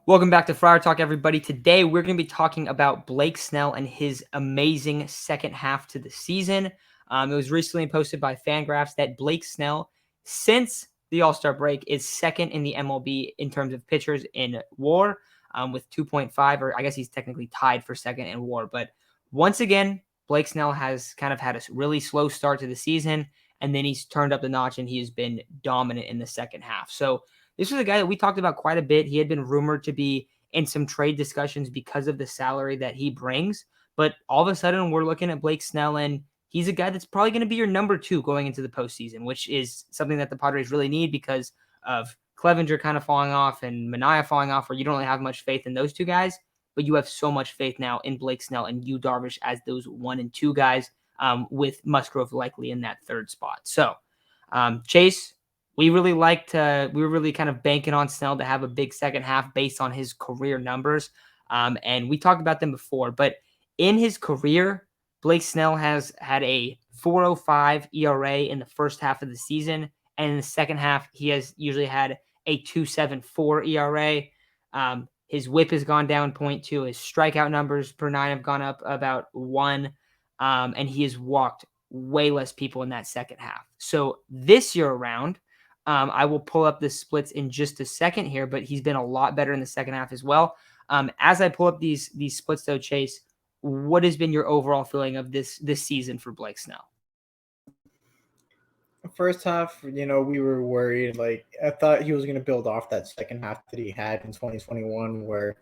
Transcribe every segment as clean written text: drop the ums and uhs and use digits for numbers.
Welcome back to Friar Talk, everybody. Today, we're going to be talking about Blake Snell and his amazing second half to the season. It was recently posted by Fangraphs that Blake Snell, since the All-Star break, is second in the MLB in terms of pitchers in WAR with 2.5, or I guess he's technically tied for second in WAR. But once again, Blake Snell has kind of had a really slow start to the season, and then he's turned up the notch and he has been dominant in the second half. So this was a guy that we talked about quite a bit. He had been rumored to be in some trade discussions because of the salary that he brings. But all of a sudden, we're looking at Blake Snell, and he's a guy that's probably going to be your number two going into the postseason, which is something that the Padres really need because of Clevenger kind of falling off and Mania falling off, where you don't really have much faith in those two guys. But you have so much faith now in Blake Snell and Yu Darvish as those 1 and 2 guys, with Musgrove likely in that third spot. So, Chase, we were really kind of banking on Snell to have a big second half based on his career numbers. And we talked about them before, but in his career, Blake Snell has had a 4.05 ERA in the first half of the season. And in the second half, he has usually had a 2.74 ERA. His whip has gone down 0.2. His strikeout numbers per nine have gone up about 1. And he has walked way less people in that second half. So this year around, I will pull up the splits in just a second here, but he's been a lot better in the second half as well. As I pull up these splits, though, Chase, what has been your overall feeling of this season for Blake Snell? First half, we were worried. Like, I thought he was going to build off that second half that he had in 2021, where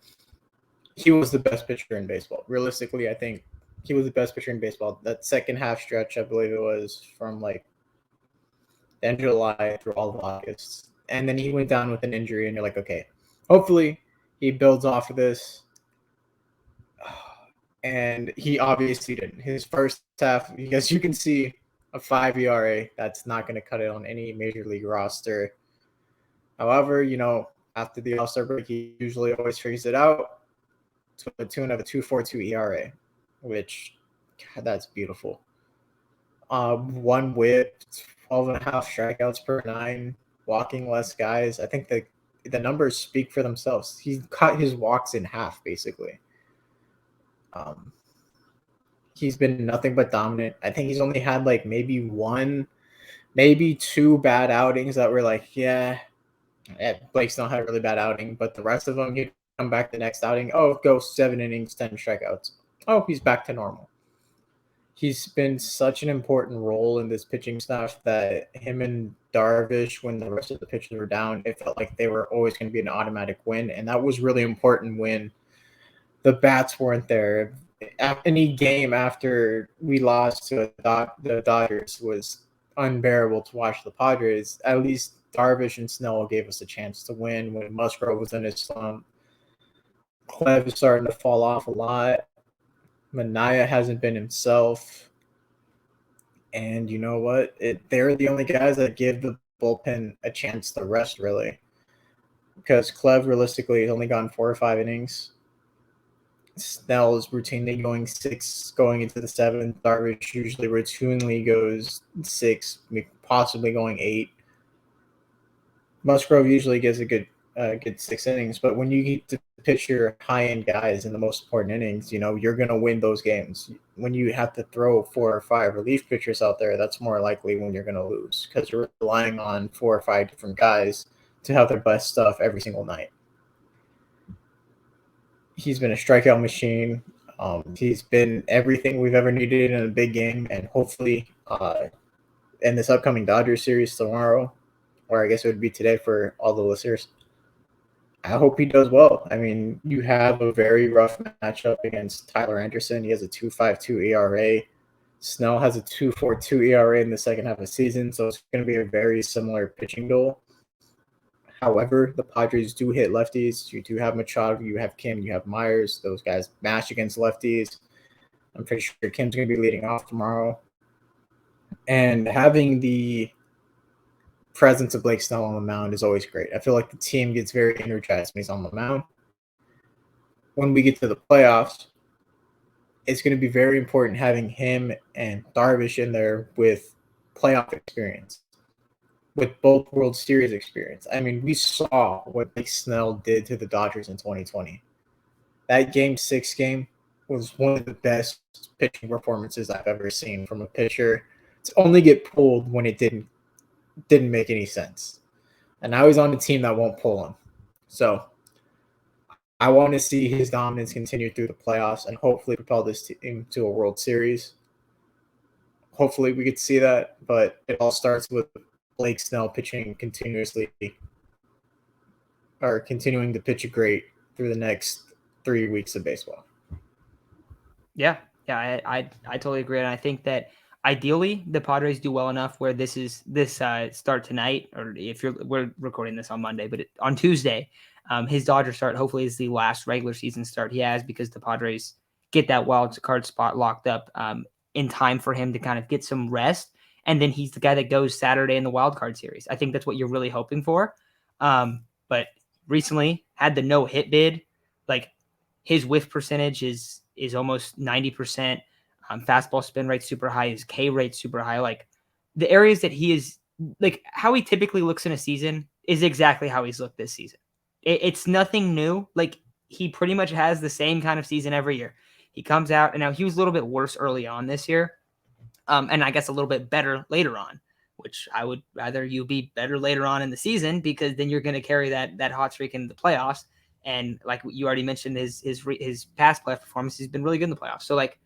he was the best pitcher in baseball. Realistically, I think he was the best pitcher in baseball. That second half stretch, I believe it was from like the end of July through all of August. And then he went down with an injury, and you're like, okay, hopefully he builds off of this. And he obviously didn't. His first half, because you can see a 5 ERA, that's not going to cut it on any major league roster. However, after the All-Star break, he usually always figures it out to a tune of a 2.42 ERA, which, God, that's beautiful. One whip, 12.5 strikeouts per nine, walking less guys. I think the numbers speak for themselves. He cut his walks in half, basically. He's been nothing but dominant. I think he's only had like maybe 2 bad outings that were like, Blake's not had a really bad outing, but the rest of them, he'd come back the next outing. Oh, go 7 innings, 10 strikeouts. Oh, he's back to normal. He's been such an important role in this pitching staff that him and Darvish, when the rest of the pitchers were down, it felt like they were always going to be an automatic win. And that was really important when the bats weren't there. Any game after we lost to the Dodgers was unbearable to watch the Padres. At least Darvish and Snell gave us a chance to win when Musgrove was in his slump. Clev is starting to fall off a lot. Mania hasn't been himself. And you know what? They're the only guys that give the bullpen a chance to rest, really. Because Clev, realistically, has only gone 4 or 5 innings. Snell is routinely going 6 going into the 7th. Darvish usually routinely goes 6, possibly going 8. Musgrove usually gets a good 6 innings, but when you get to pitch your high-end guys in the most important innings, you're going to win those games. When you have to throw 4 or 5 relief pitchers out there, that's more likely when you're going to lose because you're relying on 4 or 5 different guys to have their best stuff every single night. He's been a strikeout machine. He's been everything we've ever needed in a big game, and hopefully in this upcoming Dodgers series tomorrow, or I guess it would be today for all the listeners, I hope he does well. I mean, you have a very rough matchup against Tyler Anderson. He has a 2.52 ERA. Snell has a 2.42 ERA in the second half of the season, so it's going to be a very similar pitching duel. However, the Padres do hit lefties. You do have Machado, you have Kim, you have Myers. Those guys mash against lefties. I'm pretty sure Kim's going to be leading off tomorrow. And having the presence of Blake Snell on the mound is always great. I feel like the team gets very energized when he's on the mound. When we get to the playoffs, it's going to be very important having him and Darvish in there with playoff experience. with both World Series experience. I mean, we saw what Blake Snell did to the Dodgers in 2020. That Game 6 game was one of the best pitching performances I've ever seen from a pitcher to only get pulled when it didn't make any sense. And now he's on a team that won't pull him. So I want to see his dominance continue through the playoffs and hopefully propel this team to a World Series. Hopefully we get to see that, but it all starts with Blake Snell pitching continuously or continuing to pitch great through the next 3 weeks of baseball. Yeah, I totally agree, and I think that ideally the Padres do well enough where this start tonight, or if we're recording this on Monday, but on Tuesday, his Dodger start hopefully is the last regular season start he has, because the Padres get that wild card spot locked up in time for him to kind of get some rest, and then he's the guy that goes Saturday in the wild card series. I think that's what you're really hoping for. But recently had the no hit bid, like his whiff percentage is almost 90%. Fastball spin rate super high. His K rate super high. Like the areas that he is, like how he typically looks in a season is exactly how he's looked this season. It's nothing new. Like he pretty much has the same kind of season every year. He comes out, and now he was a little bit worse early on this year, and I guess a little bit better later on, which I would rather you be better later on in the season, because then you're going to carry that hot streak into the playoffs. And like you already mentioned, his past playoff performance has been really good in the playoffs. So like,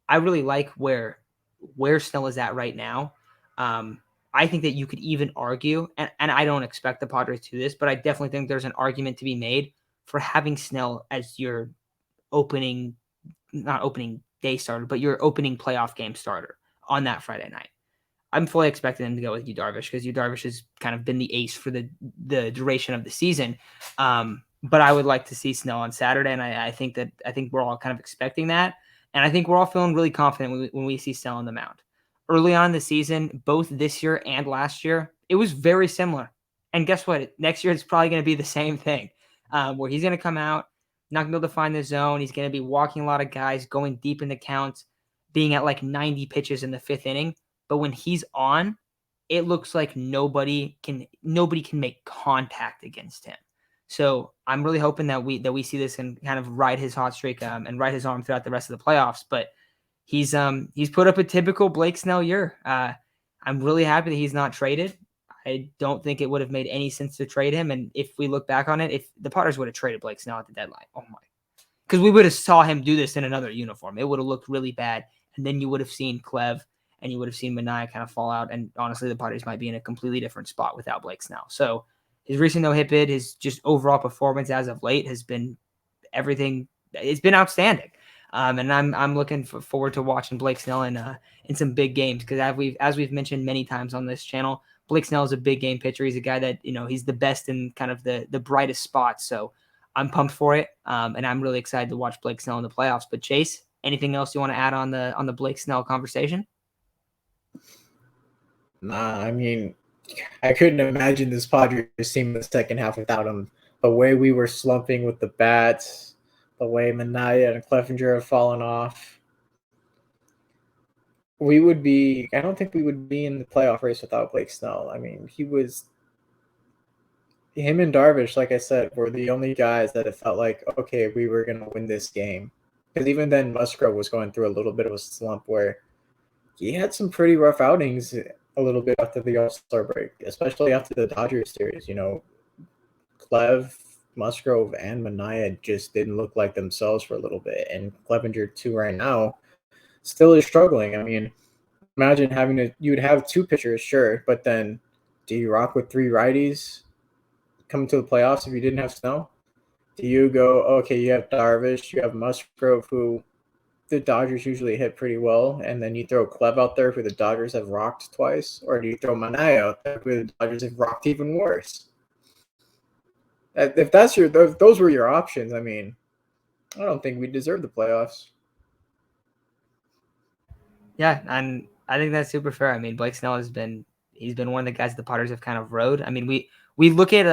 I really like where Snell is at right now. I think that you could even argue, and I don't expect the Padres to do this, but I definitely think there's an argument to be made for having Snell as your not opening day starter, but your opening playoff game starter on that Friday night. I'm fully expecting him to go with Yu Darvish, because Yu Darvish has kind of been the ace for the duration of the season. But I would like to see Snell on Saturday, and I think we're all kind of expecting that, and I think we're all feeling really confident when we see Snell on the mound. Early on in the season, both this year and last year, it was very similar. And guess what? Next year it's probably going to be the same thing, where he's going to come out, not going to be able to find the zone. He's going to be walking a lot of guys, going deep in the counts, being at like 90 pitches in the fifth inning. But when he's on, it looks like nobody can make contact against him. So I'm really hoping that we see this and kind of ride his hot streak and ride his arm throughout the rest of the playoffs. But he's put up a typical Blake Snell year. I'm really happy that he's not traded. I don't think it would have made any sense to trade him. And if we look back on it, if the Padres would have traded Blake Snell at the deadline, oh my, because we would have saw him do this in another uniform. It would have looked really bad. And then you would have seen Clev and you would have seen Manaea kind of fall out. And honestly, the Padres might be in a completely different spot without Blake Snell. So his recent no-hit bid, his just overall performance as of late has been everything. It's been outstanding. And I'm looking forward to watching Blake Snell in some big games, because as we've mentioned many times on this channel, Blake Snell is a big game pitcher. He's a guy that, he's the best in kind of the brightest spots. So I'm pumped for it. And I'm really excited to watch Blake Snell in the playoffs. But Chase, anything else you want to add on the Blake Snell conversation? Nah, I mean, I couldn't imagine this Padres team in the second half without him. The way we were slumping with the bats, the way Manaea and Clevenger have fallen off, I don't think we would be in the playoff race without Blake Snell. I mean, him and Darvish, like I said, were the only guys that it felt like, okay, we were going to win this game. Because even then, Musgrove was going through a little bit of a slump where he had some pretty rough outings a little bit after the All-Star break, especially after the Dodgers series. Clev, Musgrove, and Manaea just didn't look like themselves for a little bit. And Clevenger, too, right now, still is struggling. I mean, imagine you'd have two pitchers, sure, but then do you rock with three righties coming to the playoffs if you didn't have Snell? Do you go, okay, you have Darvish, you have Musgrove, who the Dodgers usually hit pretty well, and then you throw Clev out there who the Dodgers have rocked twice, or do you throw Manaea out there who the Dodgers have rocked even worse? If those were your options, I mean, I don't think we deserve the playoffs. Yeah, and I think that's super fair. I mean, Blake Snell he's been one of the guys the Padres have kind of rode. I mean, we look at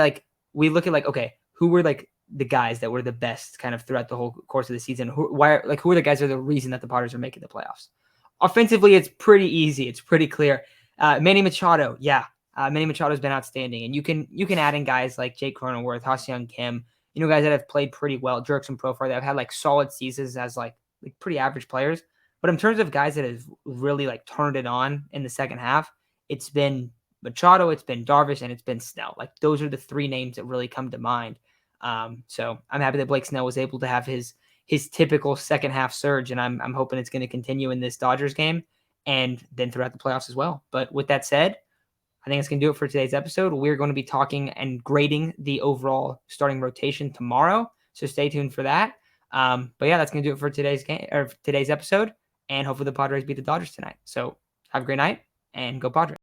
okay, who were like the guys that were the best kind of throughout the whole course of the season? Who are the guys that are the reason that the Padres are making the playoffs? Offensively, it's pretty easy. It's pretty clear. Manny Machado, yeah, Manny Machado's been outstanding, and you can add in guys like Jake Cronenworth, Ha-seong Kim, guys that have played pretty well, Jerkson Profar, that have had like solid seasons as like pretty average players. But in terms of guys that have really like turned it on in the second half, it's been Machado, it's been Darvish, and it's been Snell. Like those are the three names that really come to mind. So I'm happy that Blake Snell was able to have his typical second half surge, and I'm hoping it's going to continue in this Dodgers game and then throughout the playoffs as well. But with that said, I think that's going to do it for today's episode. We're going to be talking and grading the overall starting rotation tomorrow, so stay tuned for that. But yeah, that's going to do it for today's game or today's episode, and hopefully the Padres beat the Dodgers tonight. So have a great night and go Padres.